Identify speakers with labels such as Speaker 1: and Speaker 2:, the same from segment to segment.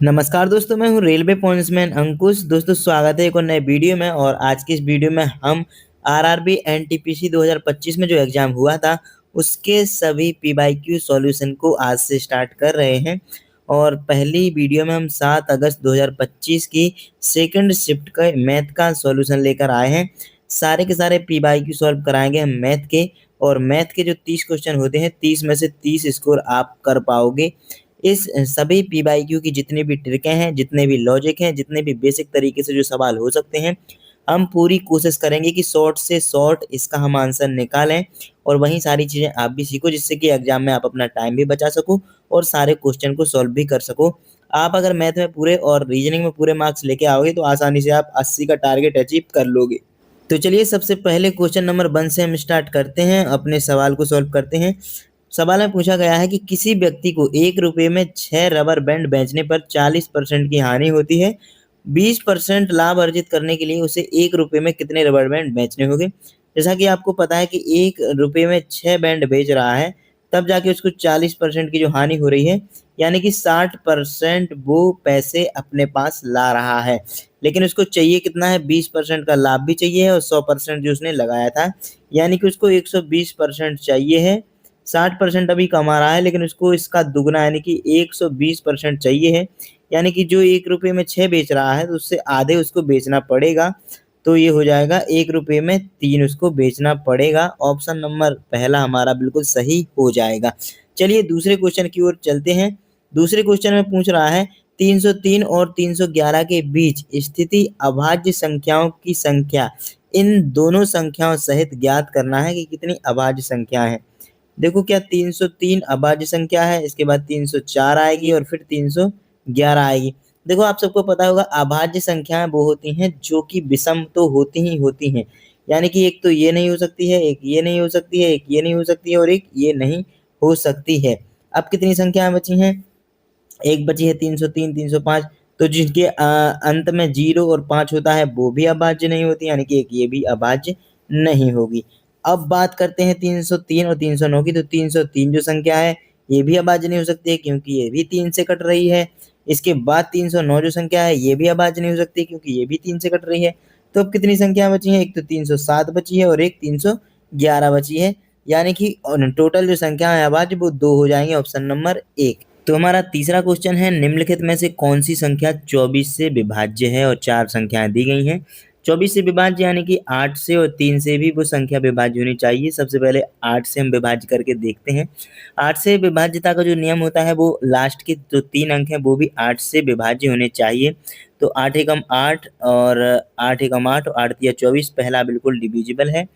Speaker 1: नमस्कार दोस्तों, मैं हूँ रेलवे पॉइंट्समैन अंकुश। दोस्तों स्वागत है एक और नए वीडियो में। और आज की इस वीडियो में हम आरआरबी एनटीपीसी 2025 में जो एग्जाम हुआ था उसके सभी पीवाईक्यू सॉल्यूशन को आज से स्टार्ट कर रहे हैं। और पहली वीडियो में हम 7 अगस्त 2025 की सेकंड शिफ्ट का मैथ का सॉल्यूशन लेकर आए हैं। सारे के सारे पीवाईक्यू सॉल्व कराएंगे हम मैथ के। और मैथ के जो 30 क्वेश्चन होते हैं 30 में से 30 स्कोर आप कर पाओगे। इस सभी पीवाईक्यू की जितनी भी ट्रिकें हैं, जितने भी लॉजिक हैं, जितने भी बेसिक तरीके से जो सवाल हो सकते हैं, हम पूरी कोशिश करेंगे कि शॉर्ट से शॉर्ट इसका हम आंसर निकालें। और वहीं सारी चीज़ें आप भी सीखो जिससे कि एग्जाम में आप अपना टाइम भी बचा सको और सारे क्वेश्चन को सॉल्व भी कर सको। आप अगर मैथ में पूरे और रीजनिंग में पूरे मार्क्स लेके आओगे तो आसानी से आप 80 का टारगेट अचीव कर लोगे। तो चलिए सबसे पहले क्वेश्चन नंबर 1 से हम स्टार्ट करते हैं, अपने सवाल को सॉल्व करते हैं। सवाल में पूछा गया है कि किसी व्यक्ति को 1 रुपये में 6 रबर बैंड बेचने पर 40% की हानि होती है। 20% लाभ अर्जित करने के लिए उसे 1 रुपये में कितने रबर बैंड बेचने होंगे। जैसा कि आपको पता है कि 1 रुपये में 6 बैंड बेच रहा है, तब जाके उसको 40% की जो हानि हो रही है, यानी कि 60% वो पैसे अपने पास ला रहा है। लेकिन उसको चाहिए कितना है, 20% का लाभ भी चाहिए है और 100% जो उसने लगाया था, यानी कि उसको 120% चाहिए है। 60% अभी कमा रहा है लेकिन उसको इसका दुगना यानी कि 120% चाहिए है। यानी कि जो 1 रुपये में 6 बेच रहा है तो उससे आधे उसको बेचना पड़ेगा। तो ये हो जाएगा 1 रुपये में 3 उसको बेचना पड़ेगा। ऑप्शन नंबर पहला हमारा बिल्कुल सही हो जाएगा। चलिए दूसरे क्वेश्चन की ओर चलते हैं। दूसरे क्वेश्चन में पूछ रहा है 303 और 311 के बीच स्थिति अभाज्य संख्याओं की संख्या इन दोनों संख्याओं सहित ज्ञात करना है कि कितनी अभाज्य संख्या है। देखो क्या 303 अभाज्य संख्या है, इसके बाद 304 आएगी और फिर 311 आएगी। देखो आप सबको पता होगा अभाज्य संख्याएं वो होती हैं जो कि विषम तो होती ही होती हैं। यानी कि एक तो ये नहीं हो सकती है, एक ये नहीं हो सकती है, एक ये नहीं हो सकती है और एक ये नहीं हो सकती है। अब कितनी संख्याएं बची हैं? एक बची है 303, 305। तो जिनके अंत में 0 और 5 होता है वो भी अभाज्य नहीं होती, यानी कि एक ये भी अभाज्य नहीं होगी। अब बात करते हैं 303 और 309 की। तो 303 जो संख्या है ये भी अभाज्य नहीं हो सकती है क्योंकि ये भी 3 से कट रही है। इसके बाद 309 जो संख्या है ये भी अभाज्य नहीं हो सकती क्योंकि ये भी 3 से कट रही है। तो अब कितनी संख्या बची है? एक तो 307 बची है और एक 311 बची है। यानी कि टोटल जो संख्या है अभाज्य वो 2 हो जाएंगे, ऑप्शन नंबर 1। तो हमारा तीसरा क्वेश्चन है निम्नलिखित में से कौन सी संख्या 24 से विभाज्य है। और 4 संख्याएं दी गई हैं। 24 से विभाज्य यानी कि 8 से और 3 से भी वो संख्या विभाज्य होनी चाहिए। सबसे पहले 8 से हम विभाज्य करके देखते हैं। 8 से विभाज्यता का जो नियम होता है वो लास्ट के जो 3 अंक हैं वो भी 8 से विभाज्य होने चाहिए। तो 8 एकम 8 और 8 एकम 8 और 8 तिया 24, पहला बिल्कुल डिविजिबल है।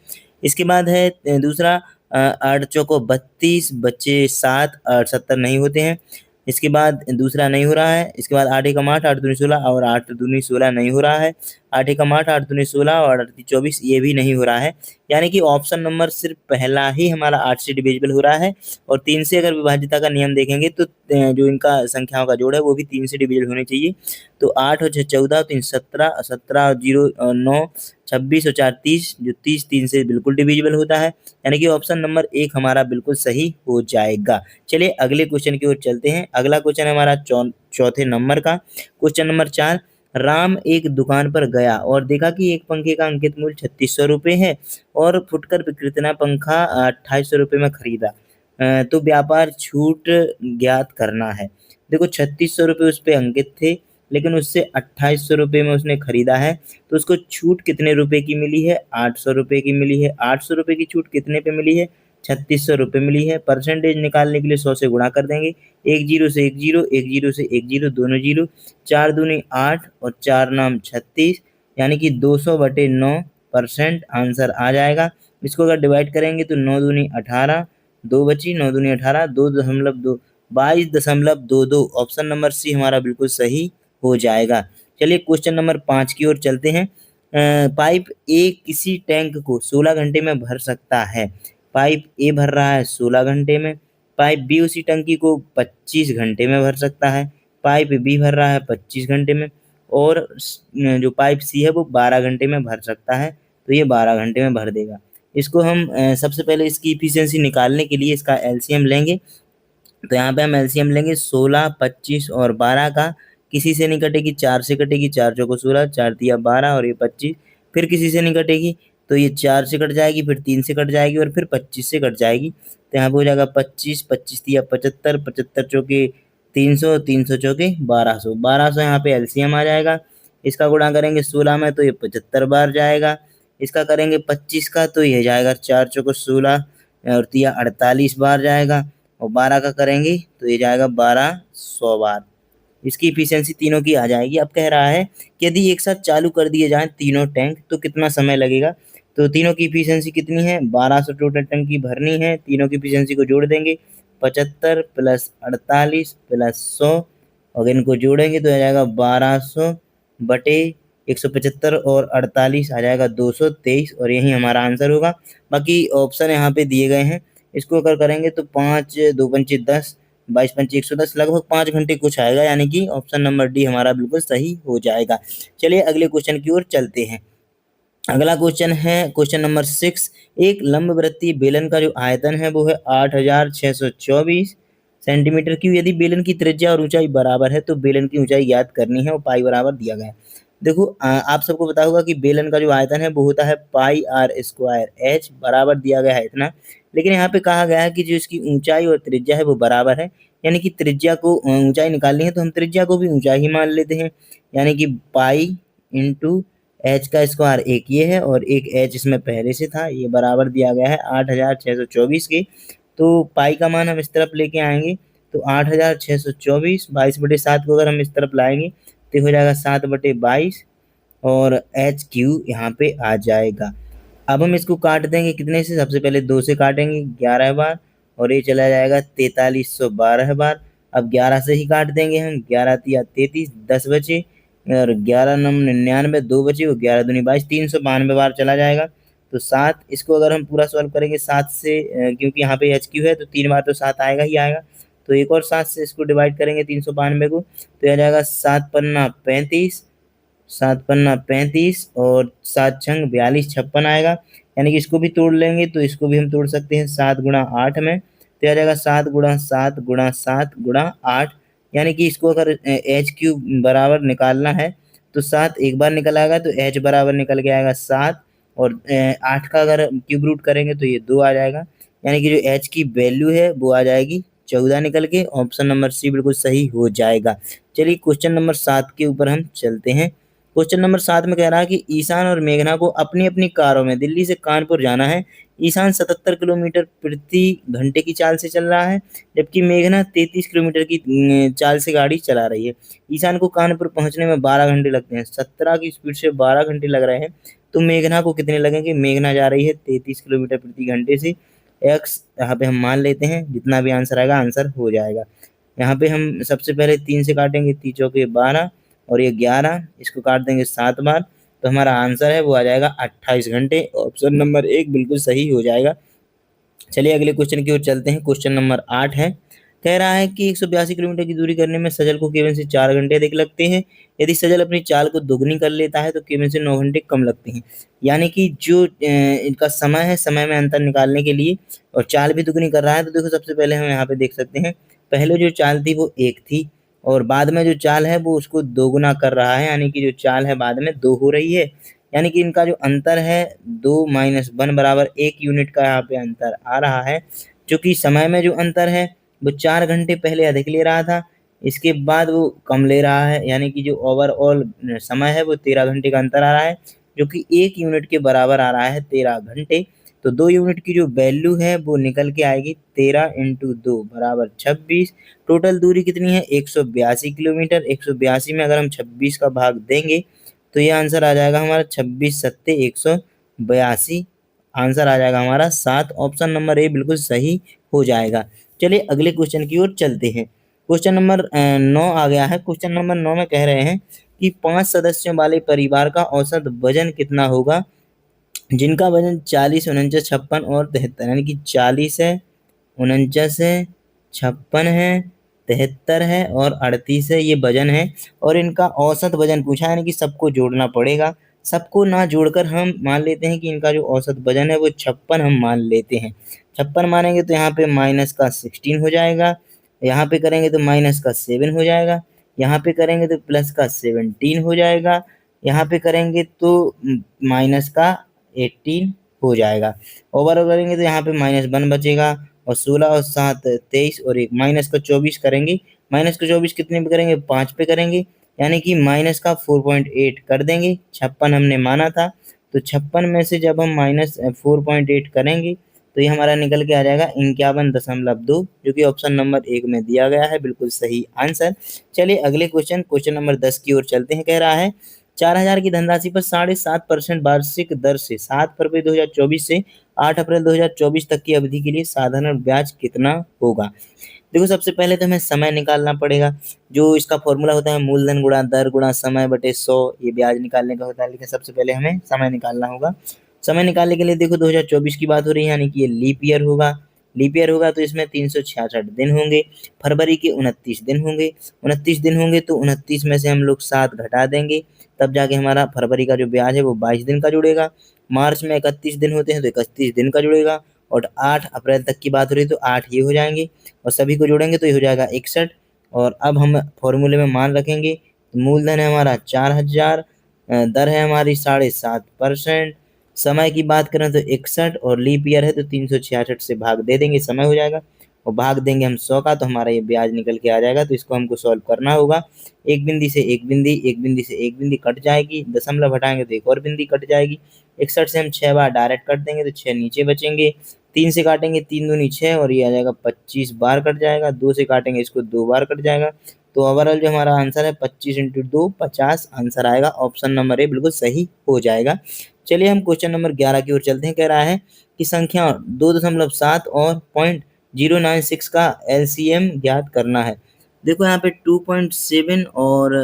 Speaker 1: इसके बाद है दूसरा 8 चौको 32, बच्चे 7 और 70 नहीं होते हैं। इसके बाद दूसरा नहीं हो रहा है। इसके बाद 8 एकम 8, 8 दूनी 16 और 8 दूनी 16 नहीं हो रहा है। 8 एकम 8, 8 दूनी 16 और 8 24 ये भी नहीं हो रहा है। यानी कि ऑप्शन नंबर सिर्फ पहला ही हमारा 8 से डिविजिबल हो रहा है। और 3 से अगर विभाज्यता का नियम देखेंगे तो जो इनका संख्याओं का जोड़ है वो भी 3 से डिविजिबल होनी चाहिए। तो 8 और 6 14, 3 17, 17 और 0 9, 26 और 4 30, जो 30 3 से बिल्कुल डिविजिबल होता है। यानी कि ऑप्शन नंबर 1 हमारा बिल्कुल सही हो जाएगा। चलिए अगले क्वेश्चन की ओर चलते हैं। अगला क्वेश्चन है हमारा चौथे नंबर का। क्वेश्चन नंबर 4, राम एक दुकान पर गया और देखा कि एक पंखे का अंकित मूल्य 3600 रुपये है और फुटकर विक्रेता पंखा 2800 रुपये में खरीदा। तो व्यापार छूट ज्ञात करना है। देखो 3600 रुपये उस पे अंकित थे लेकिन उससे 2800 रुपये में उसने खरीदा है। तो उसको छूट कितने रुपए की मिली है? 800 रुपये की मिली है। 800 रुपये की छूट कितने पे मिली है? 3600 रुपये मिली है। परसेंटेज निकालने के लिए 100 से गुणा कर देंगे। एक जीरो से एक जीरो, एक जीरो से एक जीरो, दोनों जीरो। 4 दूनी 8 और 4 नाम 36, यानी कि 200/9% आंसर आ जाएगा। इसको अगर डिवाइड करेंगे तो 9 दूनी 18, 2 बची, 9 दूनी 18, 2.2 22.22। ऑप्शन नंबर सी हमारा बिल्कुल सही हो जाएगा। चलिए क्वेश्चन नंबर 5 की ओर चलते हैं। पाइप ए किसी टैंक को 16 घंटे में भर सकता है। पाइप ए भर रहा है 16 घंटे में। पाइप बी उसी टंकी को 25 घंटे में भर सकता है। पाइप बी भर रहा है 25 घंटे में और जो पाइप सी है वो 12 घंटे में भर सकता है। तो ये 12 घंटे में भर देगा। इसको हम सबसे पहले इसकी इफिशियंसी निकालने के लिए इसका एलसीएम लेंगे। तो यहाँ पे हम एलसीएम लेंगे 16, 25 और 12 का। किसी से नहीं कटेगी, 4 से कटेगी, 4 चौको 16, 4 तिया 12 और ये 25। फिर किसी से नहीं कटेगी तो ये 4 से कट जाएगी, फिर 3 से कट जाएगी और फिर 25 से कट जाएगी। तो यहाँ पे हो जाएगा 25, 25 तिया 75, 75 चौके 300, 300 चौके 1200, 1200 यहाँ पे एलसीएम आ जाएगा। इसका गुणा करेंगे 16 में तो ये 75 बार जाएगा। इसका करेंगे 25 का तो ये जाएगा 4 चौको 16 और तिया 48 बार जाएगा। और 12 का करेंगे तो ये जाएगा 1200 बार। इसकी इफिशियंसी तीनों की आ जाएगी। अब कह रहा है कि यदि एक साथ चालू कर दिए जाएं तीनों टैंक तो कितना समय लगेगा। तो तीनों की इफिशियंसी कितनी है, 1200 टोटल टंकी भरनी है। तीनों की इफिशियंसी को जोड़ देंगे, 75 प्लस 48 प्लस 100 और इनको जोड़ेंगे तो आ जाएगा 1200 बटे 175 और 48 आ जाएगा 223 और यही हमारा आंसर होगा। बाकी ऑप्शन यहाँ पे दिए गए हैं, इसको अगर करेंगे तो 5 2 पंचे 10, 22 पंचे 110, लगभग 5 घंटे कुछ आएगा, यानी कि ऑप्शन नंबर डी हमारा बिल्कुल सही हो जाएगा। चलिए अगले क्वेश्चन की ओर चलते हैं। अगला क्वेश्चन है क्वेश्चन नंबर 6। एक लंबवृत्तीय बेलन का जो आयतन है वो है 8624 सेंटीमीटर क्यूब। यदि बेलन की त्रिज्या और ऊंचाई बराबर है तो बेलन की ऊंचाई ज्ञात करनी है और पाई बराबर दिया गया है। देखो आप सबको पता होगा कि बेलन का जो आयतन है वो होता है पाई आर स्क्वायर एच, बराबर दिया गया है इतना। लेकिन यहाँ पे कहा गया है कि जो इसकी ऊंचाई और त्रिज्या है वो बराबर है, यानी कि त्रिज्या को ऊंचाई निकालनी है तो हम त्रिज्या को भी ऊंचाई ही मान लेते हैं, यानी कि पाई इंटू एच का स्क्वायर एक ये है और एक एच इसमें पहले से था, ये बराबर दिया गया है 8624 के। तो पाई का मान हम इस तरफ लेके आएंगे तो 8624 22/7 को अगर हम इस तरफ लाएंगे तो हो जाएगा 7/22 और एच क्यू यहाँ पे आ जाएगा। अब हम इसको काट देंगे कितने से, सबसे पहले 2 से काटेंगे 11 बार और ये चला जाएगा 4312 बार। अब 11 से ही काट देंगे हम, 11 तिया 33, 10 बचे और 11 नम 99, 2 बचे और 11 दूनी 22, 392 बार चला जाएगा। तो 7, इसको अगर हम पूरा सॉल्व करेंगे 7 से, क्योंकि यहाँ पे एच क्यू है तो 3 बार तो 7 आएगा ही आएगा, तो एक और 7 से इसको डिवाइड करेंगे 392 को तो आ जाएगा 7 पन्ना 35, 7 पन्ना 35 और 7 छंग 42, 56 आएगा। यानी कि इसको भी तोड़ लेंगे तो इसको भी हम तोड़ सकते हैं 7 गुणा 8 में, तो आ जाएगा 7 गुणा 7 गुणा 7 गुणा 8। यानी कि इसको अगर एच क्यूब बराबर निकालना है तो 7 एक बार निकल आएगा तो एच बराबर निकल के आएगा 7 और 8 का अगर क्यूब रूट करेंगे तो ये 2 आ जाएगा। यानी कि जो एच की वैल्यू है वो आ जाएगी 14 निकल के। ऑप्शन नंबर सी बिल्कुल सही हो जाएगा। चलिए क्वेश्चन नंबर 7 के ऊपर हम चलते हैं। क्वेश्चन नंबर 7 में कह रहा है कि ईशान और मेघना को अपनी अपनी कारों में दिल्ली से कानपुर जाना है। ईशान 77 किलोमीटर प्रति घंटे की चाल से चल रहा है जबकि मेघना 33 किलोमीटर की चाल से गाड़ी चला रही है। ईशान को कानपुर पहुंचने में 12 घंटे लगते हैं, 17 की स्पीड से 12 घंटे लग रहे हैं, तो मेघना को कितने लगेंगे। मेघना जा रही है 33 किलोमीटर प्रति घंटे से। एक्स यहाँ पे हम मान लेते हैं, जितना भी आंसर आएगा आंसर हो जाएगा। यहाँ पे हम सबसे पहले 3 से काटेंगे, 3 चौके 12 और ये 11, इसको काट देंगे 7 बार तो हमारा आंसर है वो आ जाएगा 28 घंटे। ऑप्शन नंबर 1 बिल्कुल सही हो जाएगा। चलिए अगले क्वेश्चन की ओर चलते हैं। क्वेश्चन नंबर 8 है, कह रहा है कि 182 किलोमीटर की दूरी करने में सजल को केवल से 4 घंटे अधिक लगते हैं। यदि सजल अपनी चाल को दुगनी कर लेता है तो केवल से 9 घंटे कम लगते हैं। यानी कि जो इनका समय है, समय में अंतर निकालने के लिए और चाल भी दुगनी कर रहा है। तो देखो सबसे पहले हम यहाँ पे देख सकते हैं, पहले जो चाल थी वो 1 थी और बाद में जो चाल है वो उसको दोगुना कर रहा है, यानी कि जो चाल है बाद में 2 हो रही है। यानी कि इनका जो अंतर है 2 - 1 बराबर 1 यूनिट का यहाँ पे अंतर आ रहा है। जो कि समय में जो अंतर है वो 4 घंटे पहले अधिक ले रहा था, इसके बाद वो कम ले रहा है, यानी कि जो ओवरऑल समय है वो 13 घंटे का अंतर आ रहा है, जो कि 1 यूनिट के बराबर आ रहा है 13 घंटे। तो 2 यूनिट की जो वैल्यू है वो निकल के आएगी 13 × 2 बराबर 26। टोटल दूरी कितनी है 182 किलोमीटर। 182 में अगर हम 26 का भाग देंगे तो ये आंसर आ जाएगा हमारा 26 सत्ते 182। आंसर आ जाएगा हमारा 7। ऑप्शन नंबर ए बिल्कुल सही हो जाएगा। चलिए अगले क्वेश्चन की ओर चलते हैं। क्वेश्चन नंबर 9 आ गया है। क्वेश्चन नंबर 9 में कह रहे हैं कि 5 सदस्यों वाले परिवार का औसत वजन कितना होगा जिनका वजन 40, 49, 56 और 73, यानी कि 40 है, 49 है, 56 है, 73 है और 38 है, ये वजन है और इनका औसत वजन पूछा है, यानी कि सबको जोड़ना पड़ेगा। सबको ना जोड़कर हम मान लेते हैं कि इनका जो औसत वजन है वो 56 हम मान लेते हैं। 56 मानेंगे तो यहाँ पे माइनस का 16 हो जाएगा, यहाँ पे करेंगे तो माइनस का 7 हो जाएगा, यहाँ पे करेंगे तो प्लस का 17 हो जाएगा, यहाँ पे करेंगे तो माइनस का 18 हो जाएगा। ओवर करेंगे तो यहाँ पे -1 बचेगा और 16 और 7 23 और एक माइनस का 24 करेंगे। माइनस का 24 कितने पे करेंगे? 5 पे करेंगे, यानी कि माइनस का 4.8 कर देंगे। 56 हमने माना था, तो 56 में से जब हम माइनस 4.8 करेंगे तो ये हमारा निकल के आ जाएगा 51.2, जो कि ऑप्शन नंबर 1 में दिया गया है, बिल्कुल सही आंसर। चलिए अगले क्वेश्चन नंबर 10 की ओर चलते हैं। कह रहा है 4000 की धनराशि पर 7.5% वार्षिक दर से 7 फरवरी 2024 से 8 अप्रैल 2024 तक की अवधि के लिए साधारण ब्याज कितना होगा? देखो सबसे पहले तो हमें समय निकालना पड़ेगा। जो इसका फॉर्मूला होता है मूलधन गुणा दर गुणा समय बटे 100, ये ब्याज निकालने का होता है। लेकिन सबसे पहले हमें समय निकालना होगा। समय निकालने के लिए देखो 2024 की बात हो रही है, यानी कि ये लीप ईयर होगा। लीप ईयर होगा तो इसमें 366 दिन होंगे। फरवरी के 29 दिन होंगे। 29 दिन होंगे तो 29 में से हम लोग 7 घटा देंगे, तब जाके हमारा फरवरी का जो ब्याज है वो 22 दिन का जुड़ेगा। मार्च में 31 दिन होते हैं तो 31 दिन का जुड़ेगा। और 8 अप्रैल तक की बात हो रही है तो 8 ये हो जाएंगे और सभी को जोड़ेंगे तो ये हो जाएगा 61। और अब हम फॉर्मूले में मान रखेंगे, मूलधन है हमारा 4000, दर है हमारी 7.5%, समय की बात करें तो 61 और लीप ईयर है तो 366 से भाग दे देंगे, समय हो जाएगा। और भाग देंगे हम 100 का तो हमारा ये ब्याज निकल के आ जाएगा। तो इसको हमको सॉल्व करना होगा। एक बिंदी से एक बिंदी, एक बिंदी से एक बिंदी कट जाएगी, दशमलव हटाएंगे तो एक और बिंदी कट जाएगी। 61 से हम 6 बार डायरेक्ट कट देंगे तो 6 नीचे बचेंगे। 3 से काटेंगे 3 दूनी 6 और ये आ जाएगा 25 बार कट जाएगा। 2 से काटेंगे इसको 2 बार कट जाएगा। तो ओवरऑल जो हमारा आंसर है 25 इंटू 2 50 आंसर आएगा। ऑप्शन नंबर ए बिल्कुल सही हो जाएगा। चलिए हम क्वेश्चन नंबर 11 की ओर चलते हैं। कह रहा है कि संख्या 2.7 और 0.096 का एलसीएम ज्ञात करना है। देखो यहाँ पे 2.7 और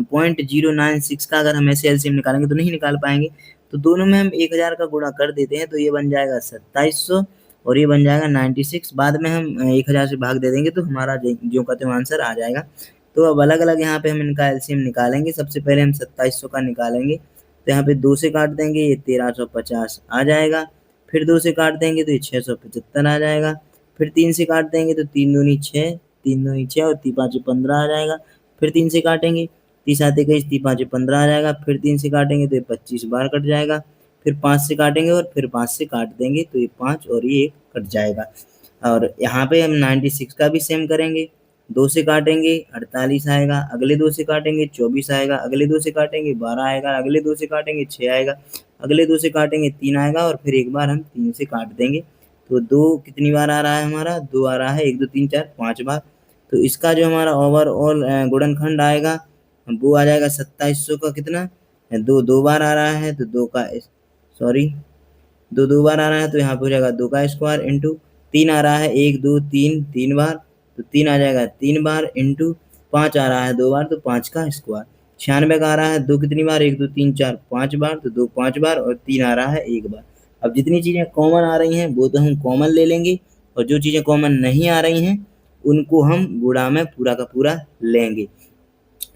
Speaker 1: 0.096 का अगर हम ऐसे एलसीएम निकालेंगे तो नहीं निकाल पाएंगे। तो दोनों में हम 1000 का गुणा कर देते हैं तो ये बन जाएगा 2700 और ये बन जाएगा 96। बाद में हम 1000 से भाग दे देंगे तो हमारा जो का त्यों आंसर आ जाएगा। तो अब अलग अलग यहाँ पे हम इनका एलसीएम निकालेंगे। सबसे पहले हम 2700 का निकालेंगे तो यहाँ पे 2 से काट देंगे, ये 1350 आ जाएगा। फिर 2 से काट देंगे तो ये 675 आ जाएगा। फिर 3 से काट देंगे तो 3 दूनी 6, 3 दूनी 6 और 3 5 15 आ जाएगा। फिर 3 से काटेंगे, 30 आते 21, 3 5 15 आ जाएगा। फिर 3 से काटेंगे तो ये 25 बार कट जाएगा। फिर 5 से काटेंगे और फिर 5 से काट देंगे तो ये 5 और ये 1 कट जाएगा। और यहाँ पे हम 96 का भी सेम करेंगे। 2 से काटेंगे 48 आएगा, अगले 2 से काटेंगे 24 आएगा, अगले 2 से काटेंगे 12 आएगा, अगले 2 से काटेंगे 6 आएगा, अगले 2 से काटेंगे 3 आएगा और फिर एक बार हम 3 से काट देंगे। तो 2 कितनी बार आ रहा है हमारा? 2 आ रहा है, 1 2 3 4 5 बार। तो इसका जो हमारा ओवरऑल गुणनखंड आएगा वो आ जाएगा 2700 का कितना? 2 2 बार आ रहा है तो 2 का सॉरी 2 2 बार आ रहा है तो यहाँ पे हो जाएगा 2 का स्क्वायर इंटू 3 आ रहा है 1 2 3 3 बार तो 3 आ जाएगा 3 बार इंटू 5 आ रहा है 2 बार तो 5 का स्क्वायर। 96 का आ रहा है 2 कितनी बार? 1 2 3 4 5 बार तो 2 5 बार और 3 आ रहा है 1 बार। अब जितनी चीज़ें कॉमन आ रही हैं वो तो हम कॉमन ले लेंगे और जो चीज़ें कॉमन नहीं आ रही हैं उनको हम गुणा में पूरा का पूरा लेंगे।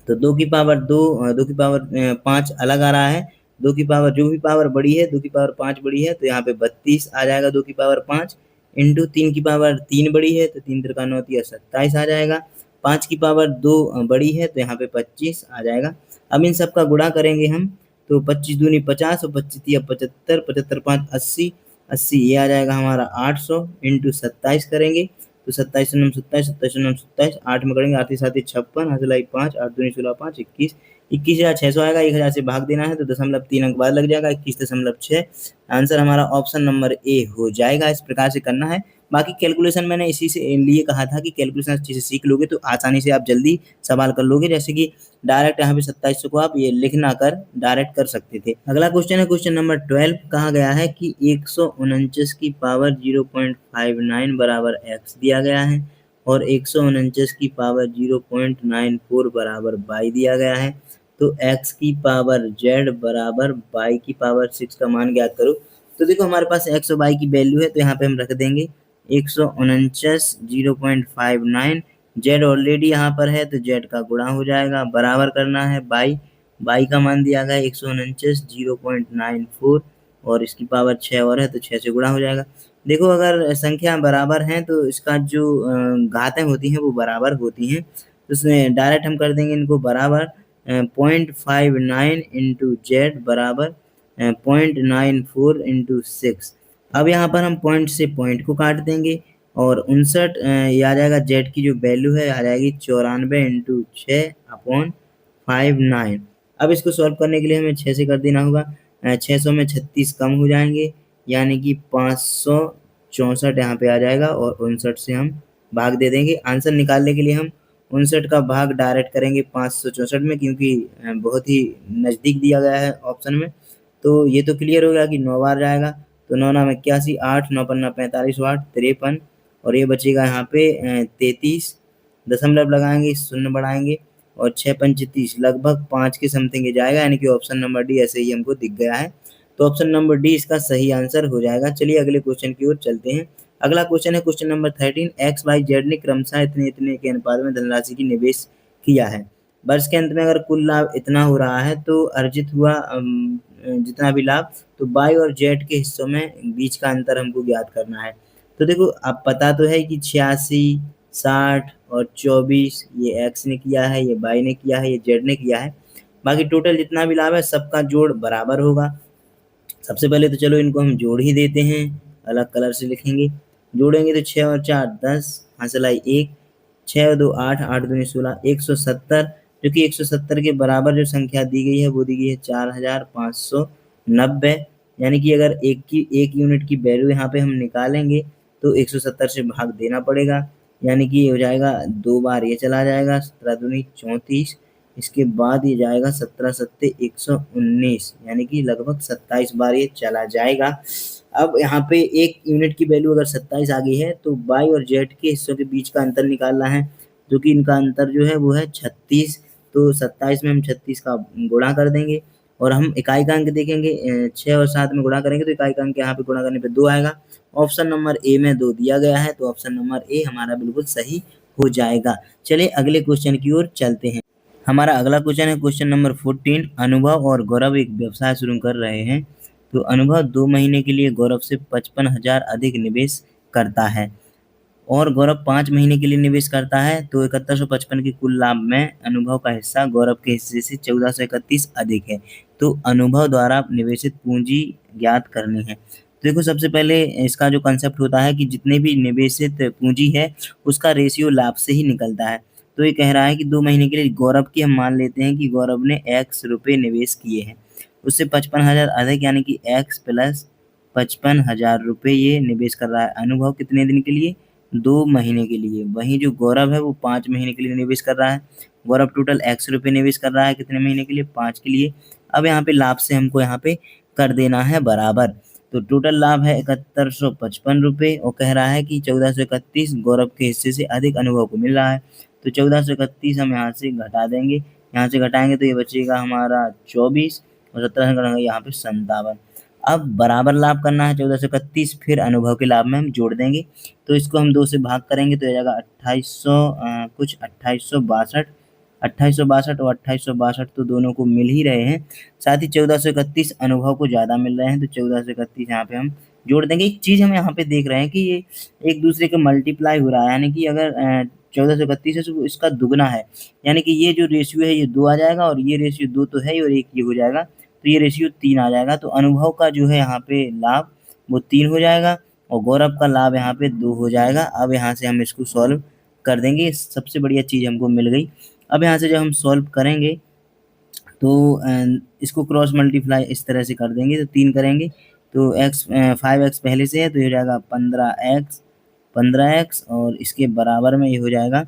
Speaker 1: तो 2 की पावर 2 2 की पावर 5 अलग आ रहा है। 2 की पावर जो भी पावर बड़ी है 2 की पावर 5 बड़ी है तो यहाँ पे 32 आ जाएगा 2 की पावर 5 इंटू 3 की पावर 3 बड़ी है तो 3 त्रिका 9 तिया 27 आ जाएगा। 5 की पावर 2 बड़ी है तो यहाँ पे 25 आ जाएगा। अब इन सब का गुणा करेंगे हम तो 25 दूनी 50 और 25 तिया 75, 75 5 80, 80 ये आ जाएगा हमारा 800 इंटू 27 करेंगे तो 27 9 27, 27 9 27, 8 में करेंगे 8 7 56, 8 लाई 5, 8 दूनी 16 5 21, 21,600 आएगा। 1000 से भाग देना है तो 0.3 अंक बाद लग जाएगा 21.6। आंसर हमारा ऑप्शन नंबर ए हो जाएगा। इस प्रकार से करना है। बाकी कैलकुलेशन मैंने इसी से लिए कहा था कि कैलकुलेशन अच्छे से सीख लोगे तो आसानी से आप जल्दी सवाल कर लोगे। जैसे कि डायरेक्ट यहाँ पे 2700 को आप ये लिख ना कर डायरेक्ट कर सकते थे। अगला क्वेश्चन है क्वेश्चन नंबर 12। कहा गया है कि 149 की पावर 0.59 बराबर x दिया गया है और 149 की पावर 0.94 बराबर y दिया गया है। तो x की पावर z बराबर y की पावर 6 का मान ज्ञात करो। तो देखो हमारे पास x और y की वैल्यू है तो यहाँ पे हम रख देंगे 149 0.59, z ऑलरेडी यहाँ पर है तो z का गुणा हो जाएगा, बराबर करना है y का मान दिया गया 149 0.94 और इसकी पावर 6 और है तो 6 से गुणा हो जाएगा। देखो अगर संख्या बराबर हैं तो इसका जो घातें होती हैं वो बराबर होती हैं। तो उसमें डायरेक्ट हम कर देंगे इनको बराबर 0.59 इंटू जेड बराबर 0.94 इंटू 6। अब यहाँ पर हम पॉइंट से पॉइंट को काट देंगे और 59 ये आ जाएगा, जेड की जो वैल्यू है आ जाएगी 94 इंटू 6/59। अब इसको सॉल्व करने के लिए हमें 6 से कर देना होगा। 600 में 36 कम हो जाएंगे, यानी कि 564 यहाँ पे आ जाएगा और 59 से हम भाग दे देंगे। आंसर निकालने के लिए हम 59 का भाग डायरेक्ट करेंगे 564 में, क्योंकि बहुत ही नज़दीक दिया गया है ऑप्शन में। तो ये तो क्लियर हो गया कि 9 बार जाएगा, तो 9 9 81, 8 9 5 45, 8 53 और ये बचेगा यहाँ पे 33। दशमलव लगाएंगे, शून्य बढ़ाएंगे और 6 पंच 30, लगभग 5 के समथिंग ये जाएगा, यानी कि ऑप्शन नंबर डी ऐसे ही हमको दिख गया है। तो ऑप्शन नंबर डी इसका सही आंसर हो जाएगा। चलिए अगले क्वेश्चन की ओर चलते हैं। अगला क्वेश्चन है question number 13। X Y Z ने क्रमशः इतने इतने के अनुपात में धनराशि की निवेश किया है। वर्ष के अंत में अगर कुल लाभ इतना हो रहा है तो अर्जित हुआ जितना भी लाभ, तो वाई और जेड के हिस्सों में बीच का अंतर हमको ज्ञात करना है। तो देखो अब पता तो है कि 86, 60 और 24 ये एक्स ने किया है, ये वाई ने किया है, ये जेड ने किया है। बाकी टोटल जितना भी लाभ है सबका जोड़ बराबर होगा। सबसे पहले तो चलो इनको हम जोड़ ही देते हैं, अलग कलर से लिखेंगे। जोड़ेंगे तो 6 और 4 10, हासिल आई 1, 6 और 2 8, 8 दूनी 16, 170, जो कि 170 के बराबर जो संख्या दी गई है वो दी गई है 4590। यानी कि अगर एक यूनिट की वैल्यू यहाँ पे हम निकालेंगे तो 170 से भाग देना पड़ेगा, यानी कि ये हो जाएगा 2 बार ये चला जाएगा, 17 दूनी 34, इसके बाद ये जाएगा 17 सत्ते 119, यानी कि लगभग 27 बार ये चला जाएगा। अब यहाँ पे एक यूनिट की वैल्यू अगर 27 आ गई है तो वाई और जेड के हिस्सों के बीच का अंतर निकालना है, जो कि इनका अंतर जो है वो है 36। तो 27 में हम 36 का गुणा कर देंगे और हम इकाई का अंक देखेंगे, 6 और 7 में गुणा करेंगे तो इकाई का अंक यहाँ पे गुणा करने पे 2 आएगा। ऑप्शन नंबर ए में 2 दिया गया है, तो ऑप्शन नंबर ए हमारा बिल्कुल सही हो जाएगा। चलिए अगले क्वेश्चन की ओर चलते हैं। हमारा अगला क्वेश्चन है क्वेश्चन नंबर 14। अनुभव और गौरव एक व्यवसाय शुरू कर रहे हैं। तो अनुभव 2 महीने के लिए गौरव से 55,000 अधिक निवेश करता है और गौरव 5 महीने के लिए निवेश करता है। तो 7155 के कुल लाभ में अनुभव का हिस्सा गौरव के हिस्से से 1431 अधिक है। तो अनुभव द्वारा निवेशित पूंजी ज्ञात करनी है। तो देखो सबसे पहले इसका जो कंसेप्ट होता है कि जितने भी निवेशित पूंजी है उसका रेशियो लाभ से ही निकलता है। तो ये कह रहा है कि 2 महीने के लिए गौरव की हम मान लेते हैं कि गौरव ने x रुपये निवेश किए हैं, उससे 55,000 अधिक, यानी कि x प्लस 55,000 रुपये ये निवेश कर रहा है। अनुभव कितने दिन के लिए? 2 महीने के लिए। वहीं जो गौरव है वो 5 महीने के लिए निवेश कर रहा है। गौरव टोटल x रुपये निवेश कर रहा है कितने महीने के लिए? 5 के लिए। अब यहाँ पे लाभ से हमको यहाँ पे कर देना है बराबर। तो टोटल लाभ है 7155 रुपये और कह रहा है कि 1431 गौरव के हिस्से से अधिक अनुभव को मिल रहा है। तो 1431 हम यहाँ से घटा देंगे, यहाँ से घटाएंगे तो ये बचेगा हमारा 24 और 17 से घटाएंगे यहाँ पे 57। अब बराबर लाभ करना है 1431, फिर अनुभव के लाभ में हम जोड़ देंगे। तो इसको हम 2 से भाग करेंगे तो ये जाएगा 2800 कुछ 2862, 2862 और 2862 तो दोनों को मिल ही रहे हैं। साथ ही 1431 अनुभव को ज़्यादा मिल रहे हैं, तो 1431 यहाँ पे हम जोड़ देंगे। एक चीज़ हम यहाँ पे देख रहे हैं कि ये एक दूसरे के मल्टीप्लाई हो रहा है, यानी कि अगर 1431 है तो इसका दुगना है, यानी कि ये जो रेशियो है ये 2 आ जाएगा और ये रेशियो 2 तो है ही और 1 ये हो जाएगा, तो ये रेशियो 3 आ जाएगा। तो अनुभव का जो है यहाँ पे लाभ वो 3 हो जाएगा और गौरव का लाभ यहाँ पे 2 हो जाएगा। अब यहाँ से हम इसको सॉल्व कर देंगे, सबसे बढ़िया चीज़ हमको मिल गई। अब यहाँ से जब हम सॉल्व करेंगे तो इसको क्रॉस मल्टीप्लाई इस तरह से कर देंगे, तो 3 करेंगे तो x 5x पहले से है तो ये हो जाएगा 15x और इसके बराबर में ये हो जाएगा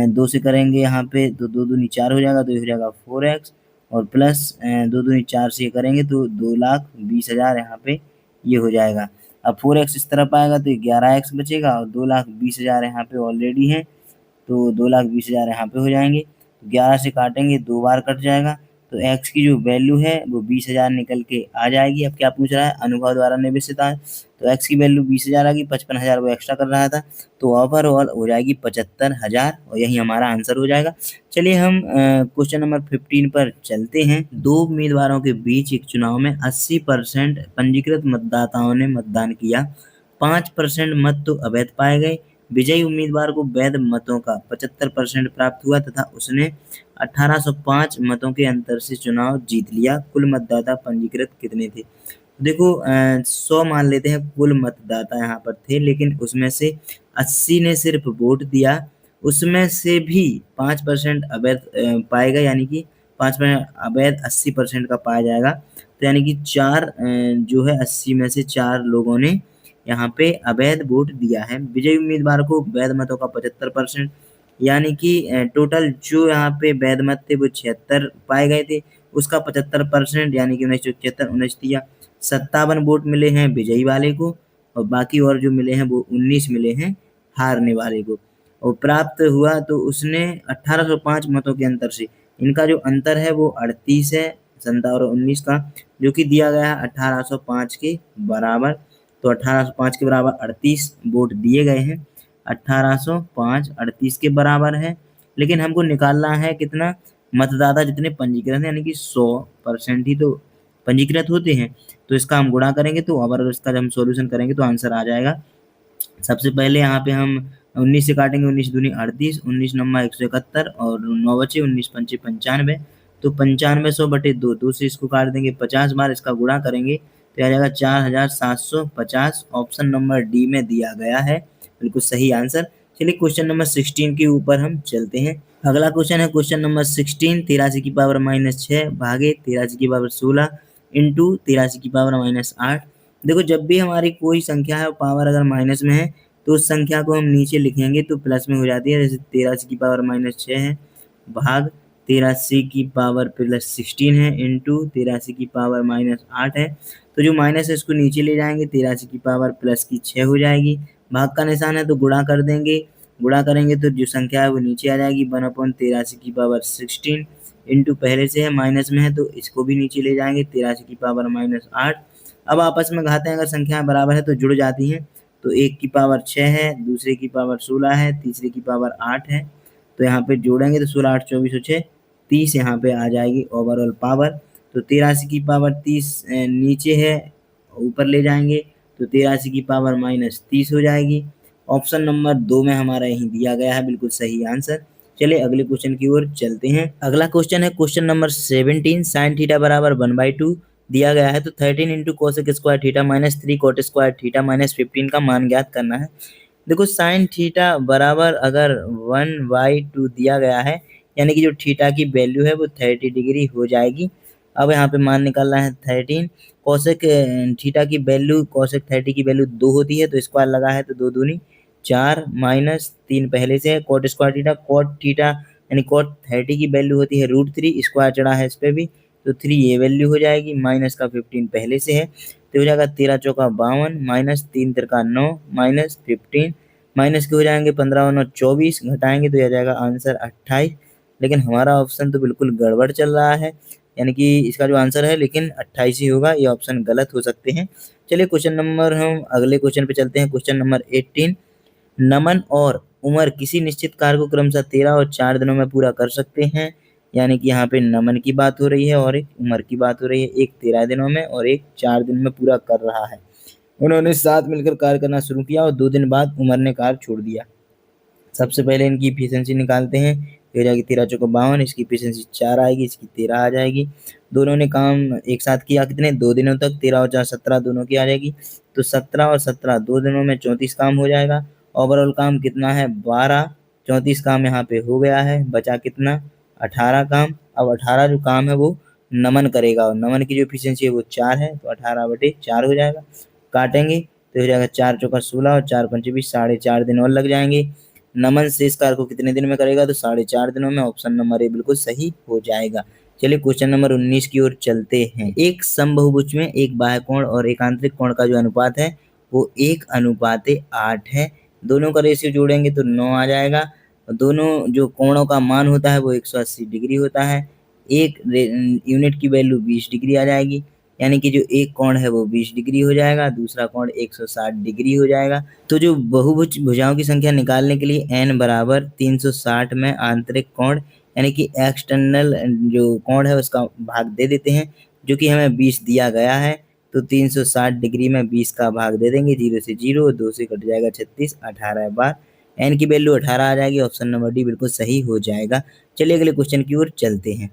Speaker 1: 2 से करेंगे यहाँ पे तो 2 दूनी 4 हो जाएगा, तो ये हो जाएगा 4x और प्लस 2 दूनी 4 से करेंगे तो 2,20,000 यहाँ पे ये हो जाएगा। अब 4x इस तरफ आएगा तो 11x बचेगा और 2,20,000 यहाँ पे ऑलरेडी है, तो 2,20,000 यहाँ पे हो जाएंगे। 11 से काटेंगे 2 बार कट जाएगा, तो x की जो वैल्यू है वो 20,000 निकल के आ जाएगी। अब क्या पूछ रहा है? अनुभव द्वारा निवेशित है, तो x की वैल्यू 20,000 आ गई, 55,000 वो एक्स्ट्रा कर रहा था, तो ओवरऑल हो जाएगी 75,000 और यही हमारा आंसर हो जाएगा। चलिए हम क्वेश्चन नंबर 15 पर चलते हैं। 2 उम्मीदवारों के बीच एक चुनाव में 80% पंजीकृत मतदाताओं ने मतदान किया, 5% मत तो अवैध पाए गए, विजयी उम्मीदवार को वैध मतों का 75% प्राप्त हुआ तथा उसने 1805 मतों के अंतर से चुनाव जीत लिया। कुल मतदाता पंजीकृत कितने थे? देखो 100 मान लेते हैं कुल मतदाता यहाँ पर थे, लेकिन उसमें से 80 ने सिर्फ वोट दिया, उसमें से भी 5% अवैध पाएगा, यानी कि 5% अवैध 80% का पाया जाएगा। तो यानी कि 4 जो है 80 में से 4 लोगों ने यहाँ पे अवैध वोट दिया है। विजयी उम्मीदवार को वैध मतों का 75%, यानी कि टोटल जो यहाँ पे वैध मत थे वो 76 पाए गए थे, उसका 75% यानी कि 19 दिया। 57 वोट मिले हैं विजयी वाले को और बाकी और जो मिले हैं वो 19 मिले हैं हारने वाले को। और प्राप्त हुआ तो उसने 1805 मतों के अंतर से, इनका जो अंतर है वो 38 है 57 और 19 का, जो कि दिया गया है 1805 के बराबर। तो 1805 के बराबर 38 वोट दिए गए हैं, 1805 38 के बराबर है। लेकिन हमको निकालना है कितना, मतदाता जितने पंजीकृत हैं, यानी कि 100% ही तो पंजीकृत होते हैं। तो इसका हम गुणा करेंगे तो अगर इसका जब हम सॉल्यूशन करेंगे तो आंसर आ जाएगा। सबसे पहले यहाँ पे हम 19 से काटेंगे, 19 दूनी 38, 19 नम्मा 171 और 9 बचे, 19 पंचे 95। तो 95 100/2 से इसको काट देंगे, 50 बार इसका गुणा करेंगे तो आ जाएगा 4750। ऑप्शन नंबर डी में दिया गया है बिल्कुल सही आंसर। चलिए क्वेश्चन नंबर 16 के ऊपर हम चलते हैं। अगला क्वेश्चन है क्वेश्चन नंबर 16, 83 की पावर -6 भागे 83 की पावर 16 इंटू 83 की पावर -8। देखो जब भी हमारी कोई संख्या है पावर अगर माइनस में है तो उस संख्या को हम नीचे लिखेंगे तो प्लस में हो जाती है। जैसे 83 की पावर -6 है भाग 83 की पावर +16 है इंटू 83 की पावर -8 है। तो जो माइनस है इसको नीचे ले जाएंगे, 83 की पावर +6 हो जाएगी। भाग का निशान है तो गुणा कर देंगे, गुणा करेंगे तो जो संख्या है वो नीचे आ जाएगी 1/83 की पावर 16 इंटू पहले से है माइनस में है तो इसको भी नीचे ले जाएंगे 83 की पावर -8। अब आपस में घाते हैं अगर संख्याएं बराबर है तो जुड़ जाती हैं। तो एक की पावर 6 है, दूसरे की पावर 16 है, तीसरे की पावर 8 है। तो यहाँ पे जोड़ेंगे तो 16 8 24 और 6 30 यहाँ पे आ जाएगी ओवरऑल पावर। तो 83 की पावर 30 नीचे है, ऊपर ले जाएंगे तो 83 की पावर -30 हो जाएगी। ऑप्शन नंबर 2 में हमारा यही दिया गया है बिल्कुल सही आंसर। चलिए अगले क्वेश्चन की ओर चलते हैं। अगला क्वेश्चन है क्वेश्चन नंबर 17, साइन थीटा बराबर 1/2 दिया गया है तो 13 into cosec square theta -3 coat square theta -15 का मान ज्ञात करना है। देखो साइन थीटा बराबर अगर 1/2 दिया गया है, यानी कि जो थीटा की वैल्यू है वो 30 डिग्री हो जाएगी। अब यहाँ पे मान निकालना है 13। कोसेक थीटा की वैल्यू, कोसेक 30 की वैल्यू 2 होती है तो स्क्वायर लगा है तो 2 दूनी 4 -3 पहले से है। Coat square theta, cot theta यानी कोट 30 की वैल्यू होती है √3, स्क्वायर चढ़ा है इस पे भी तो 3 ये वैल्यू हो जाएगी, माइनस का 15 पहले से है तो हो जाएगा 13 चौका 52 -3 तिरका 9 -15 माइनस के हो जाएंगे 15 और 9 24, घटाएंगे तो यह जाएगा आंसर 28। लेकिन हमारा ऑप्शन तो बिल्कुल गड़बड़ चल रहा है, यानी कि इसका जो आंसर है लेकिन 28 ही होगा, ये ऑप्शन गलत हो सकते हैं। चलिए क्वेश्चन नंबर हम अगले क्वेश्चन पे चलते हैं। क्वेश्चन नंबर 18, नमन और उमर किसी निश्चित कार्य को क्रमशः 13 और 4 दिनों में पूरा कर सकते हैं। यानी कि यहाँ पे नमन की बात हो रही है और एक उमर की बात हो रही है। एक 13 दिनों में और एक 4 दिन में पूरा कर रहा है। उन्होंने साथ मिलकर कार्य करना शुरू किया और 2 दिन बाद उमर ने कार्य छोड़ दिया। सबसे पहले इनकी इफिशियंसी निकालते हैं। हो जाएगी 13 चौको 52, इसकी इफिशियंसी 4 आएगी, इसकी 13 आ जाएगी। दोनों ने काम एक साथ किया कितने 2 दिनों तक, 13 और 4 17 दोनों की आ जाएगी। तो 17 और 17 2 दिनों में 34 काम हो जाएगा। ओवरऑल काम कितना है 12, 34 काम यहाँ पे हो गया है, बचा कितना 18 काम। अब 18 जो काम है वो नमन करेगा और नमन की जो इफिशियंसी है वो 4 है तो 18/4 हो जाएगा। काटेंगे तो हो जाएगा 4 चौका 16 और 4 पंचे 20, 4.5 दिन और लग जाएंगे। नमन शेष कार्य को कितने दिन में करेगा तो 4.5 दिनों में। ऑप्शन नंबर ए बिल्कुल सही हो जाएगा। चलिए क्वेश्चन नंबर 19 की ओर चलते हैं। एक समबाहुभुज में एक बाह्य कोण और एक आंतरिक कोण का जो अनुपात है वो 1:8 है। दोनों का रेशियो जोड़ेंगे तो 9 आ जाएगा। दोनों जो कोणों का मान होता है वो 180 डिग्री होता है। एक यूनिट की वैल्यू 20 डिग्री आ जाएगी, यानी कि जो एक कोण है वो 20 डिग्री हो जाएगा, दूसरा कोण 160 डिग्री हो जाएगा। तो जो बहुभुज भुजाओं की संख्या निकालने के लिए n बराबर 360 में आंतरिक कोण यानी कि एक्सटर्नल जो कोण है उसका भाग दे देते हैं, जो कि हमें 20 दिया गया है। तो 360 डिग्री में 20 का भाग दे देंगे, 0 से 0, 2 से कट जाएगा 36, 18 बार n की वैल्यू 18 आ जाएगी। ऑप्शन नंबर डी बिल्कुल सही हो जाएगा। चलिए अगले क्वेश्चन की ओर चलते हैं।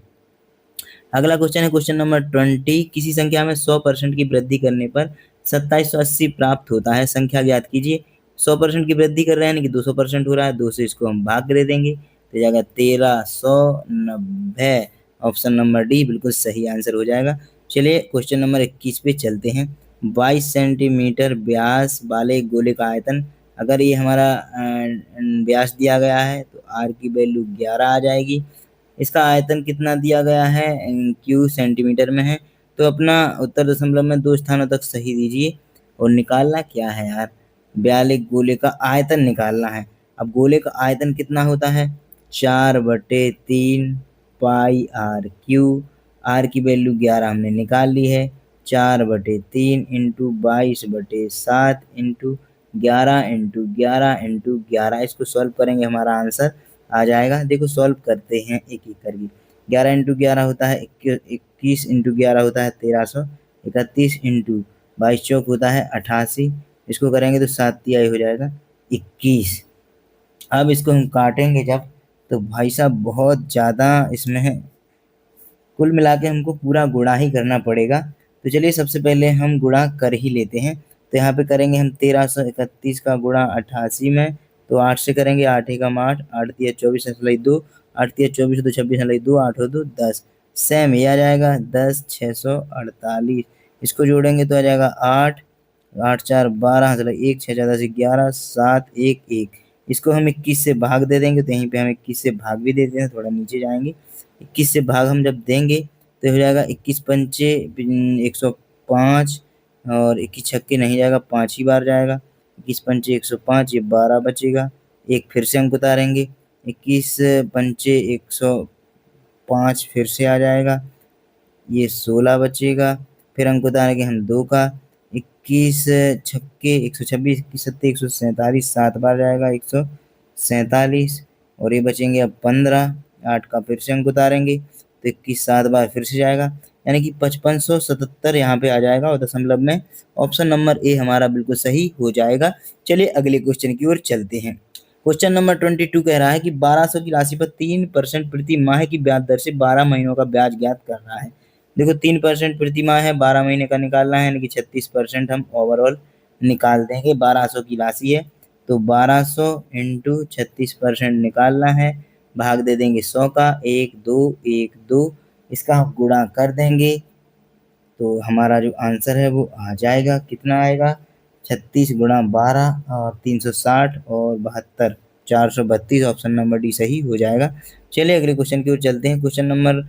Speaker 1: अगला क्वेश्चन है क्वेश्चन नंबर 20। किसी संख्या में 100% की वृद्धि करने पर 2780 प्राप्त होता है, संख्या ज्ञात कीजिए। 100% की वृद्धि कर रहे हैं यानी कि 200% हो रहा है, 2 से इसको हम भाग दे देंगे तो जाएगा 1390। ऑप्शन नंबर डी बिल्कुल सही आंसर हो जाएगा। चलिए क्वेश्चन नंबर 21 पे चलते हैं। 22 सेंटीमीटर व्यास वाले गोले का आयतन, अगर ये हमारा व्यास दिया गया है तो आर की वैल्यू 11 आ जाएगी। इसका आयतन कितना दिया गया है, क्यू सेंटीमीटर में है। तो अपना उत्तर दशमलव में 2 स्थानों तक सही दीजिए। और निकालना क्या है यार, ब्यालिक गोले का आयतन निकालना है। अब गोले का आयतन कितना होता है, 4/3 पाई आर क्यू। आर की वैल्यू 11 हमने निकाल ली है। 4/3 इंटू 22/7 इंटू 11 इसको सॉल्व करेंगे, हमारा आंसर आ जाएगा। देखो सॉल्व करते हैं एक एक करके। 11 इंटू 11 होता है 21 इंटू 11 होता है 1331 इंटू 22 चौक होता है 88। इसको करेंगे तो 7 तिहाई हो जाएगा 21। अब इसको हम काटेंगे जब, तो भाई साहब बहुत ज़्यादा इसमें है, कुल मिला के हमको पूरा गुणा ही करना पड़ेगा। तो चलिए सबसे पहले हम गुणा कर ही लेते हैं। तो यहाँ पे करेंगे हम 1331 का गुणा 88 में, तो 8 से करेंगे, 8 एकम 8, 8 तिया 24 हसलाई 2, 8 तिया 24 2 26 हसलाई 2, 8 हो 2 10। सेम ये आ जाएगा 10 648। इसको जोड़ेंगे तो आ जाएगा 8, 8 4 12 हसलाई 1, 6 4 10 11, 7 1 1। इसको हम 21 से भाग दे देंगे, तो यहीं पे हम 21 से भाग भी देते हैं, थोड़ा नीचे जाएंगे। 21 से भाग हम जब देंगे तो हो जाएगा 21 पंचे 105, और 21 छक्के नहीं जाएगा, 5 ही बार जाएगा। 21 पंचे 105, ये 12 बचेगा। एक फिर से अंक उतारेंगे, 21 पंचे 105 फिर से आ जाएगा, ये 16 बचेगा। फिर अंक उतारेंगे हम 2 का, 21 छक्के 126, 21 सत्ते 147, 7 बार जाएगा 147, और ये बचेंगे अब 15। 8 का फिर से अंक उतारेंगे तो 21 7 बार फिर से जाएगा, यानी कि 5577 यहाँ पे आ जाएगा और दशमलव में। ऑप्शन नंबर ए हमारा बिल्कुल सही हो जाएगा। चलिए अगले क्वेश्चन की ओर चलते हैं। क्वेश्चन नंबर 22 कह रहा है कि 1200 की राशि पर 3% प्रति माह की ब्याज दर से 12 महीनों का ब्याज ज्ञात कर रहा है। देखो 3% प्रति माह है, 12 महीने का निकालना है, यानी कि 36% हम ओवरऑल निकाल देंगे। 1200 की राशि है तो 1200 इंटू 36% निकालना है, भाग दे देंगे 100 का, 1 2 1 2, इसका हम गुणा कर देंगे तो हमारा जो आंसर है वो आ जाएगा। कितना आएगा, 36 गुणा 12 और 360 और 72, 432। ऑप्शन नंबर डी सही हो जाएगा। चलिए अगले क्वेश्चन की ओर चलते हैं। क्वेश्चन नंबर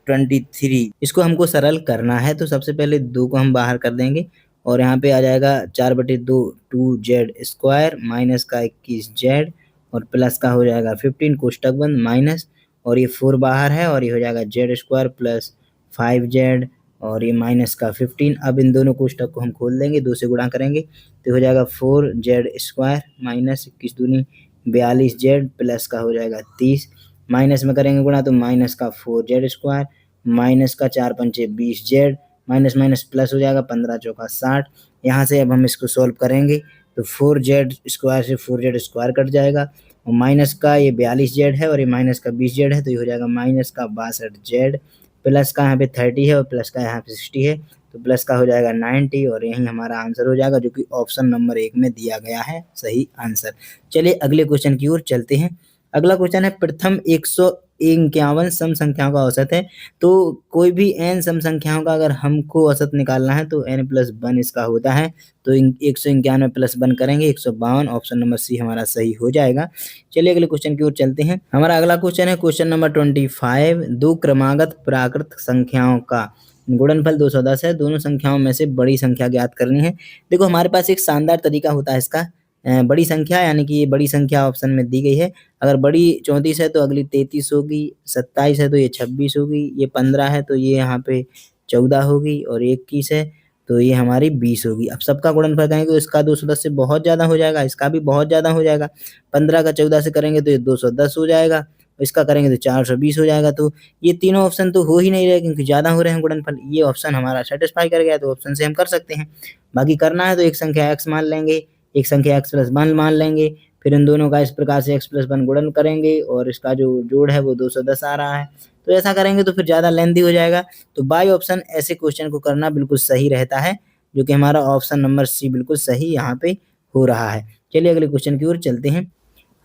Speaker 1: 23, इसको हमको सरल करना है। तो सबसे पहले 2 को हम बाहर कर देंगे और यहाँ पे आ जाएगा 4/2 2z² माइनस का 21z और प्लस का हो जाएगा 15 कोष्टक बंद माइनस, और ये 4 बाहर है और ये हो जाएगा z² प्लस 5z और ये माइनस का 15। अब इन दोनों कोष्टक को हम खोल देंगे, 2 से गुणा करेंगे तो हो जाएगा 4z² माइनस 21 दूनी 42z प्लस का हो जाएगा 30, माइनस में करेंगे गुणा तो माइनस का 4z² माइनस का 4 पंचे 20z माइनस माइनस प्लस हो जाएगा 15 चौका 60। यहाँ से अब हम इसको सॉल्व करेंगे तो 4z² से 4z² कट जाएगा और माइनस का ये 42z है और ये माइनस का 20z है, तो ये हो जाएगा माइनस का 62z, प्लस का यहाँ पे 30 है और प्लस का यहाँ पे 60 है, तो प्लस का हो जाएगा 90 और यही हमारा आंसर हो जाएगा, जो कि ऑप्शन नंबर 1 में दिया गया है सही आंसर। चलिए अगले क्वेश्चन की ओर चलते हैं। अगला क्वेश्चन है प्रथम 151 सम संख्याओं का औसत है। तो कोई भी n सम संख्याओं का अगर हमको औसत निकालना है तो n+1 इसका होता है। तो 191 प्लस 1 करेंगे 152। ऑप्शन नंबर सी हमारा सही हो जाएगा। चलिए अगले क्वेश्चन की ओर चलते हैं। हमारा अगला क्वेश्चन है क्वेश्चन नंबर 25, दो क्रमागत प्राकृत संख्याओं का गुणनफल 210 है, दोनों संख्याओं में से बड़ी संख्या ज्ञात करनी है। देखो हमारे पास एक शानदार तरीका होता है इसका, बड़ी संख्या यानी कि ये बड़ी संख्या ऑप्शन में दी गई है। अगर बड़ी 34 है तो अगली 33 होगी, 27 है तो ये 26 होगी, ये 15 है तो ये यहाँ पे 14 होगी और 21 है तो ये हमारी 20 होगी। अब सबका गुणनफल करेंगे तो इसका 210 से बहुत ज़्यादा हो जाएगा, इसका भी बहुत ज़्यादा हो जाएगा। 15 का 14 से करेंगे तो ये 210 हो जाएगा, इसका करेंगे तो 420 हो जाएगा। तो ये तीनों ऑप्शन तो हो ही नहीं रहे क्योंकि ज़्यादा हो रहे हैं गुणनफल। ये ऑप्शन हमारा सेटिस्फाई कर गया तो ऑप्शन से हम कर सकते हैं। बाकी करना है तो एक संख्या x मान लेंगे, एक संख्या x+1 मान लेंगे, फिर इन दोनों का इस प्रकार से x+1 गुणन करेंगे और इसका जो जोड़ है वो 210 आ रहा है। तो ऐसा करेंगे तो फिर ज़्यादा लेंथी हो जाएगा। तो बाई ऑप्शन ऐसे क्वेश्चन को करना बिल्कुल सही रहता है, जो कि हमारा ऑप्शन नंबर सी बिल्कुल सही यहाँ पे हो रहा है। चलिए अगले क्वेश्चन की ओर चलते हैं।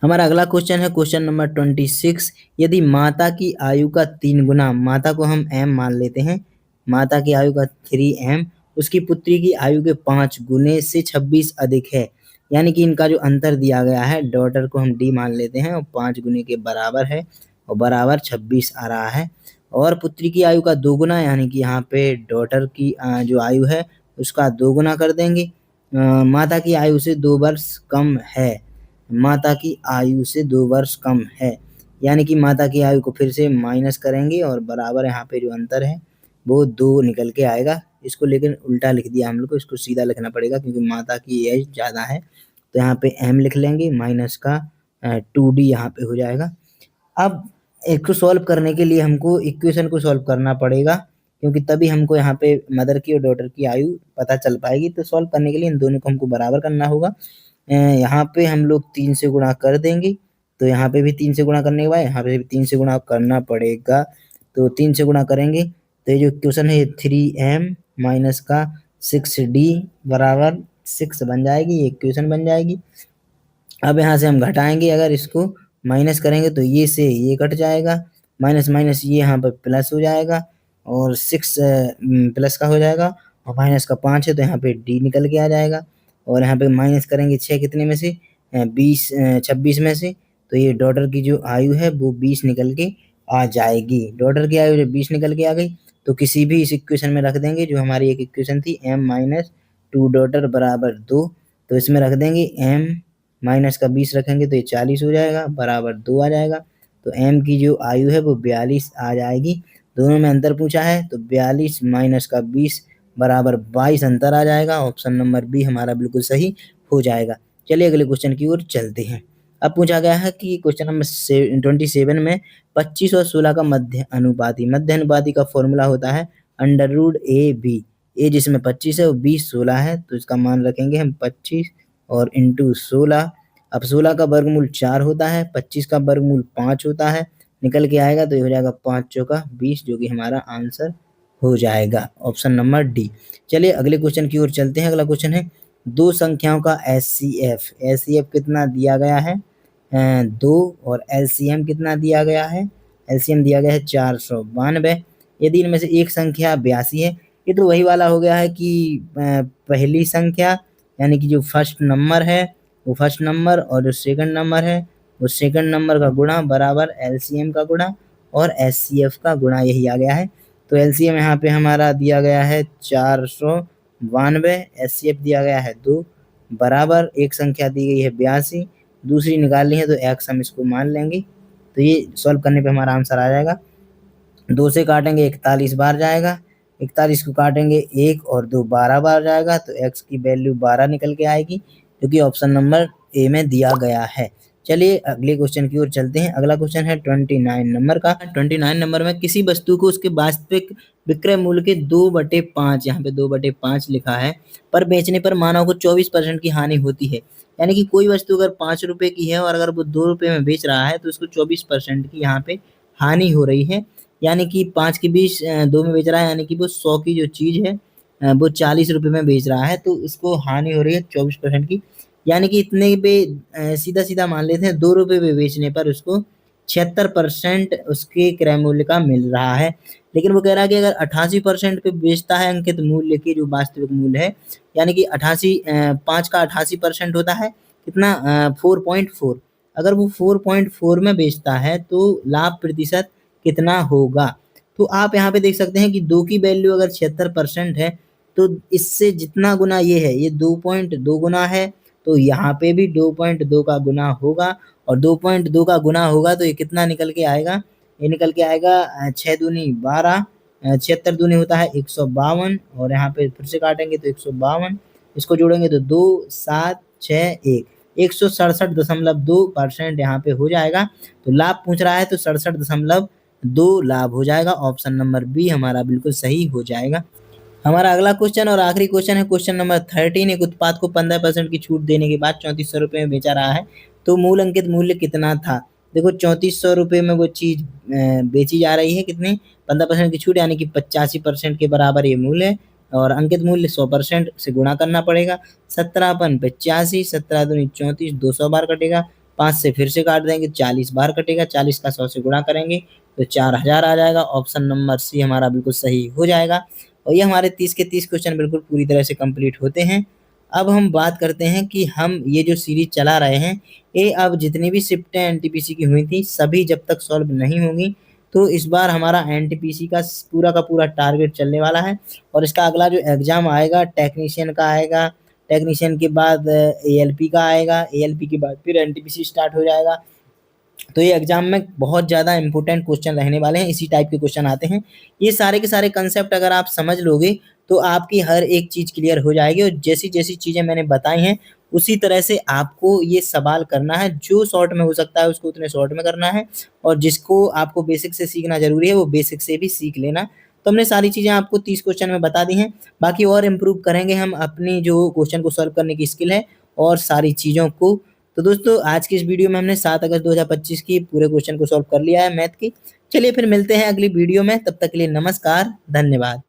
Speaker 1: हमारा अगला क्वेश्चन है क्वेश्चन नंबर 26। यदि माता की आयु का 3 गुना, माता को हम m मान लेते हैं, माता की आयु का 3m, उसकी पुत्री की आयु के 5 गुने से 26 अधिक है, यानी कि इनका जो अंतर दिया गया है, डॉटर को हम d मान लेते हैं और 5 गुने के बराबर है और बराबर 26 आ रहा है। और पुत्री की आयु का 2 गुना, यानी कि यहाँ पे डॉटर की जो आयु है उसका 2 गुना कर देंगे। माता की आयु से 2 वर्ष कम है, माता की आयु से 2 वर्ष कम है, यानी कि माता की आयु को फिर से माइनस करेंगे और बराबर यहाँ पे जो अंतर है वो 2 निकल के आएगा। इसको लेकिन उल्टा लिख दिया हम लोग को, इसको सीधा लिखना पड़ेगा क्योंकि माता की एज ज़्यादा है। तो यहाँ पे m लिख लेंगे, माइनस का 2d यहाँ पे हो जाएगा। अब इसको सॉल्व करने के लिए हमको इक्वेशन को सॉल्व करना पड़ेगा, क्योंकि तभी हमको यहाँ पे मदर की और डॉटर की आयु पता चल पाएगी। तो सॉल्व करने के लिए इन दोनों को हमको बराबर करना होगा। यहाँ पे हम लोग 3 से गुणा कर देंगे, तो यहाँ पे भी 3 से गुणा करने के बाद यहाँ पे भी 3 से गुणा करना पड़ेगा। तो 3 से गुणा करेंगे तो ये जो इक्वेशन है 3m माइनस का 6d बराबर 6 बन जाएगी, ये इक्वेशन बन जाएगी। अब यहाँ से हम घटाएंगे, अगर इसको माइनस करेंगे तो ये से ये कट जाएगा, माइनस माइनस ये यहाँ पर प्लस हो जाएगा और 6 प्लस का हो जाएगा और माइनस का 5 है तो यहाँ पे d निकल के आ जाएगा। और यहाँ पे माइनस करेंगे 6 कितने में से, 26 में से, तो ये डॉटर की जो आयु है वो 20 निकल के आ जाएगी। डॉटर की आयु जब 20 निकल के आ गई तो किसी भी इस इक्वेशन में रख देंगे, जो हमारी एक इक्वेशन थी m माइनस 2 डॉटर बराबर 2, तो इसमें रख देंगे m माइनस का 20 रखेंगे तो ये 40 हो जाएगा बराबर 2 आ जाएगा। तो m की जो आयु है वो 42 आ जाएगी। दोनों में अंतर पूछा है तो 42 माइनस का 20 बराबर 22 अंतर आ जाएगा। ऑप्शन नंबर बी हमारा बिल्कुल सही हो जाएगा। चलिए अगले क्वेश्चन की ओर चलते हैं। अब पूछा गया है कि क्वेश्चन नंबर 27 में 25 और 16 का मध्य अनुपाती का फॉर्मूला होता है √a/b। a जिसमें 25 है और b 16 है, तो इसका मान रखेंगे हम 25 और इंटू 16। अब 16 का वर्गमूल 4 होता है, 25 का वर्गमूल 5 होता है, निकल के आएगा तो ये हो जाएगा 5 चौका 20, जो कि हमारा आंसर हो जाएगा ऑप्शन नंबर डी। चलिए अगले क्वेश्चन की ओर चलते हैं। अगला क्वेश्चन है दो संख्याओं का एचसीएफ कितना दिया गया है, 2, और एलसीएम कितना दिया गया है, एलसीएम दिया गया है 492। यदि इनमें से एक संख्या 82 है, ये तो वही वाला हो गया है कि पहली संख्या यानी कि जो फर्स्ट नंबर है वो फर्स्ट नंबर और जो सेकंड नंबर है वो सेकंड नंबर का गुणा बराबर एलसीएम का गुणा और एचसीएफ का गुणा, यही आ गया है। तो एलसीएम यहाँ पे हमारा दिया गया है 492, एचसीएफ दिया गया है 2 बराबर एक संख्या दी गई है 82, दूसरी निकालनी है तो एक्स हम इसको मान लेंगे। तो ये सॉल्व करने पे हमारा आंसर आ जाएगा। 2 से काटेंगे 41 बार जाएगा, 41 को काटेंगे 1 और 2 12 बार जाएगा, तो एक्स की वैल्यू 12 निकल के आएगी, क्योंकि ऑप्शन नंबर ए में दिया गया है। चलिए अगले क्वेश्चन की ओर चलते हैं। अगला क्वेश्चन है 29 नंबर का। 29 नंबर में किसी वस्तु को उसके वास्तविक विक्रय मूल्य के 2/5, यहाँ पे 2/5 लिखा है, पर बेचने पर मानव को 24% की हानि होती है। यानी कि कोई वस्तु अगर 5 रुपए की है और अगर वो 2 रुपए में बेच रहा है तो उसको 24% की यहाँ पे हानि हो रही है। यानी कि 5 के 20 2 में बेच रहा है, यानी कि वो 100 की जो चीज है वो 40 रुपए में बेच रहा है, तो इसको हानि हो रही है 24% की। यानी कि इतने पे सीधा सीधा मान लेते हैं 2 रुपए पे बेचने पर उसको 76% उसके क्रय मूल्य का मिल रहा है। लेकिन वो कह रहा है कि अगर 88% पे बेचता है अंकित मूल्य की जो वास्तविक मूल्य है, यानी कि 5 का 88% होता है कितना, 4.4। अगर वो 4.4 में बेचता है तो लाभ प्रतिशत कितना होगा। तो आप यहाँ पे देख सकते हैं कि 2 की वैल्यू अगर 76% है तो इससे जितना गुना ये है, ये 2.2 गुना है, तो यहाँ पे भी 2.2 का गुना होगा और 2.2 का गुना होगा तो ये कितना निकल के आएगा, ये निकल के आएगा 6 दूनी 12, 76 दूनी होता है 152 और यहाँ पे फिर से काटेंगे तो 152, इसको जोड़ेंगे तो 2 7 6 1, 167.2% यहाँ पे हो जाएगा। तो लाभ पूछ रहा है तो 67.2 लाभ हो जाएगा। ऑप्शन नंबर बी हमारा बिल्कुल सही हो जाएगा। हमारा अगला क्वेश्चन और आखिरी क्वेश्चन है क्वेश्चन नंबर 13। एक उत्पाद को 15% की छूट देने के बाद 3400 रुपये में बेचा रहा है, तो मूल अंकित मूल्य कितना था? देखो 3400 रुपये में वो चीज़ बेची जा रही है, कितनी 15% की छूट यानी कि 85% के बराबर ये मूल्य है और अंकित मूल्य 100% से गुणा करना पड़ेगा। 17×85, 17 दूनी 34, 200 बार कटेगा, 5 से फिर से काट देंगे, 40 बार कटेगा, 40 का 100 से गुणा करेंगे तो 4000 आ जाएगा। ऑप्शन नंबर सी हमारा बिल्कुल सही हो जाएगा और ये हमारे 30 के 30 क्वेश्चन बिल्कुल पूरी तरह से कंप्लीट होते हैं। अब हम बात करते हैं कि हम ये जो सीरीज चला रहे हैं, ये अब जितनी भी शिफ्टें एनटीपीसी की हुई थी सभी जब तक सॉल्व नहीं होंगी तो इस बार हमारा एनटीपीसी का पूरा का पूरा टारगेट चलने वाला है और इसका अगला जो एग्जाम आएगा टेक्नीशियन का आएगा, टेक्नीशियन के बाद एएलपी का आएगा, एएलपी के बाद फिर एनटीपीसी स्टार्ट हो जाएगा। तो ये एग्जाम में बहुत ज़्यादा इंपॉर्टेंट क्वेश्चन रहने वाले हैं, इसी टाइप के क्वेश्चन आते हैं। ये सारे के सारे कंसेप्ट अगर आप समझ लोगे तो आपकी हर एक चीज़ क्लियर हो जाएगी और जैसी-जैसी चीज़ें मैंने बताई हैं, उसी तरह से आपको ये सवाल करना है। जो शॉर्ट में हो सकता है उसको उतने शॉर्ट में करना है और जिसको आपको बेसिक से सीखना ज़रूरी है, वो बेसिक से भी सीख लेना। तो हमने सारी चीज़ें आपको 30 क्वेश्चन में बता दी हैं, बाकी और इम्प्रूव करेंगे हम अपनी जो क्वेश्चन को सॉल्व करने की स्किल है और सारी चीज़ों को। तो दोस्तों आज की इस वीडियो में हमने 7 अगस्त 2025 की पूरे क्वेश्चन को सॉल्व कर लिया है मैथ की। चलिए फिर मिलते हैं अगली वीडियो में, तब तक के लिए नमस्कार, धन्यवाद।